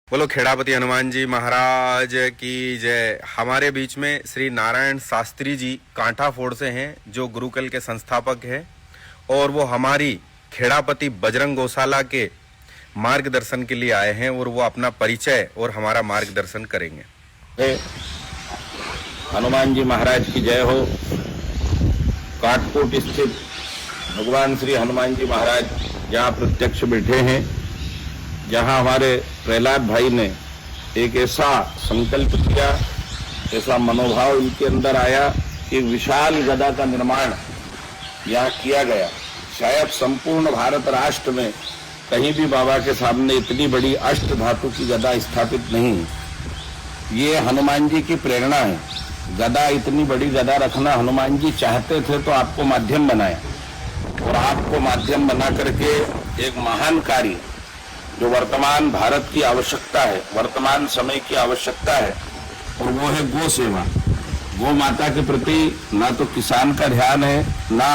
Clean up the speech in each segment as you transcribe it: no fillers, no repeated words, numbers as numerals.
बोलो खेड़ापति हनुमान जी महाराज की जय। हमारे बीच में श्री नारायण शास्त्री जी कांठा फोड़ से हैं, जो गुरुकुल के संस्थापक हैं और वो हमारी खेड़ापति बजरंग गौशाला के मार्गदर्शन के लिए आए हैं और वो अपना परिचय और हमारा मार्गदर्शन करेंगे। हनुमान जी महाराज की जय हो। काटकोट स्थित भगवान श्री हनुमान जी महाराज जहाँ प्रत्यक्ष बैठे हैं, जहाँ हमारे प्रहलाद भाई ने एक ऐसा संकल्प किया, ऐसा मनोभाव उनके अंदर आया कि विशाल गदा का निर्माण यहाँ किया गया। शायद संपूर्ण भारत राष्ट्र में कहीं भी बाबा के सामने इतनी बड़ी अष्ट धातु की गदा स्थापित नहीं है। ये हनुमान जी की प्रेरणा है। गदा, इतनी बड़ी गदा रखना हनुमान जी चाहते थे तो आपको माध्यम बनाया, और आपको माध्यम बना करके एक महान कार्य जो वर्तमान भारत की आवश्यकता है, वर्तमान समय की आवश्यकता है, और वो है गौ सेवा। गौ माता के प्रति ना तो किसान का ध्यान है, ना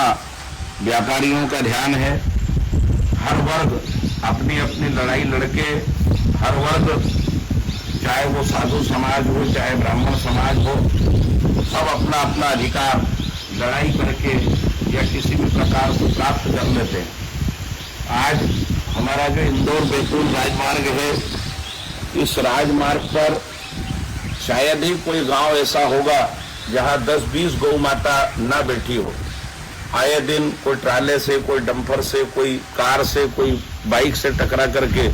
व्यापारियों का ध्यान है। हर वर्ग अपनी अपनी लड़ाई लड़के, हर वर्ग, चाहे वो साधु समाज हो चाहे ब्राह्मण समाज हो, सब अपना अपना अधिकार लड़ाई करके या किसी भी प्रकार से प्राप्त कर लेते हैं। आज हमारा जो इंदौर बैतूल राजमार्ग है, इस राजमार्ग पर शायद ही कोई गांव ऐसा होगा जहां 10-20 गौ माता ना बैठी हो। आए दिन कोई ट्राले से, कोई डंपर से, कोई कार से, कोई बाइक से टकरा करके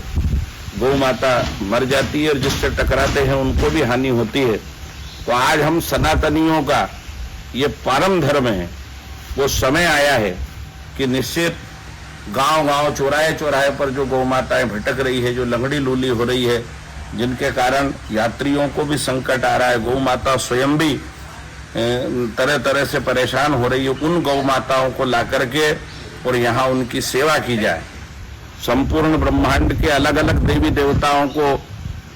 गौ माता मर जाती है, और जिससे टकराते हैं उनको भी हानि होती है। तो आज हम सनातनियों का ये परम धर्म है, वो समय आया है कि निश्चित गांव-गांव, चौराहे-चौराहे पर जो गौ माताएं भटक रही है, जो लंगड़ी लूली हो रही है, जिनके कारण यात्रियों को भी संकट आ रहा है, गौ माता स्वयं भी तरह तरह से परेशान हो रही है, उन गौ माताओं को ला करके और यहाँ उनकी सेवा की जाए। संपूर्ण ब्रह्मांड के अलग अलग देवी देवताओं को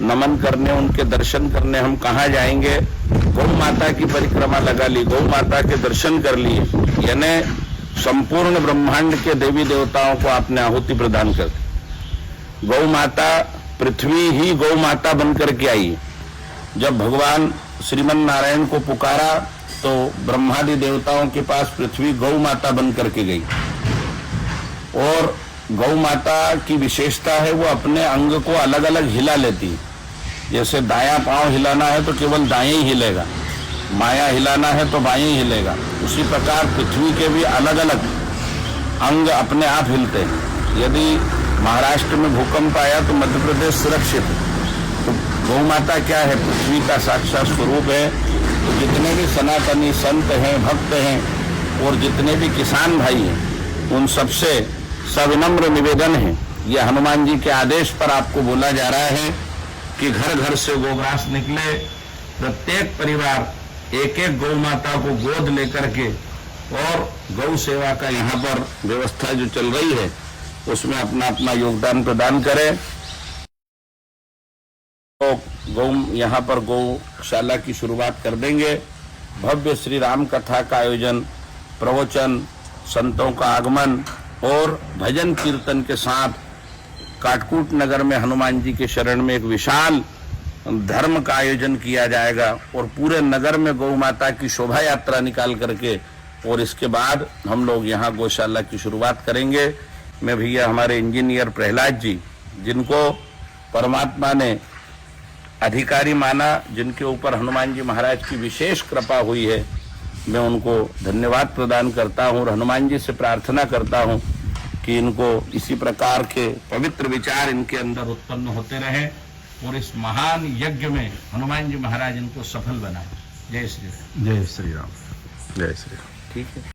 नमन करने, उनके दर्शन करने हम कहाँ जाएंगे? गौ माता की परिक्रमा लगा ली, गौ माता के दर्शन कर लिए, यानी संपूर्ण ब्रह्मांड के देवी देवताओं को आपने आहुति प्रदान कर दी। गौ माता, पृथ्वी ही गौ माता बनकर के आई। जब भगवान श्रीमन नारायण को पुकारा तो ब्रह्मादि देवताओं के पास पृथ्वी गौ माता बनकर के गई। और गौ माता की विशेषता है, वो अपने अंग को अलग अलग हिला लेती। जैसे दायां पांव हिलाना है तो केवल दाएं ही हिलेगा, माया हिलाना है तो बाएं ही हिलेगा। उसी प्रकार पृथ्वी के भी अलग अलग अंग अपने आप हिलते हैं। यदि महाराष्ट्र में भूकंप आया तो मध्य प्रदेश सुरक्षित है। तो गौ माता क्या है? पृथ्वी का साक्षात स्वरूप है। तो जितने भी सनातनी संत हैं, भक्त हैं, और जितने भी किसान भाई हैं, उन सबसे सविनम्र निवेदन है, ये हनुमान जी के आदेश पर आपको बोला जा रहा है कि घर घर से गोग्रास निकले, प्रत्येक परिवार एक एक गौ माता को गोद लेकर के, और गौ सेवा का यहाँ पर व्यवस्था जो चल रही है उसमें अपना अपना योगदान प्रदान करें। तो गौ, यहाँ पर गौशाला की शुरुआत कर देंगे। भव्य श्री राम कथा का आयोजन, प्रवचन, संतों का आगमन और भजन कीर्तन के साथ काटकोट नगर में हनुमान जी के शरण में एक विशाल धर्म का आयोजन किया जाएगा, और पूरे नगर में गौ माता की शोभा यात्रा निकाल करके, और इसके बाद हम लोग यहाँ गौशाला की शुरुआत करेंगे। मैं भैया हमारे इंजीनियर प्रहलाद जी, जिनको परमात्मा ने अधिकारी माना, जिनके ऊपर हनुमान जी महाराज की विशेष कृपा हुई है, मैं उनको धन्यवाद प्रदान करता हूँ और हनुमान जी से प्रार्थना करता हूँ कि इनको इसी प्रकार के पवित्र विचार इनके अंदर उत्पन्न होते रहे, और इस महान यज्ञ में हनुमान जी महाराज इनको सफल बनाए। जय श्री राम। जय श्री राम। जय श्री राम। ठीक है।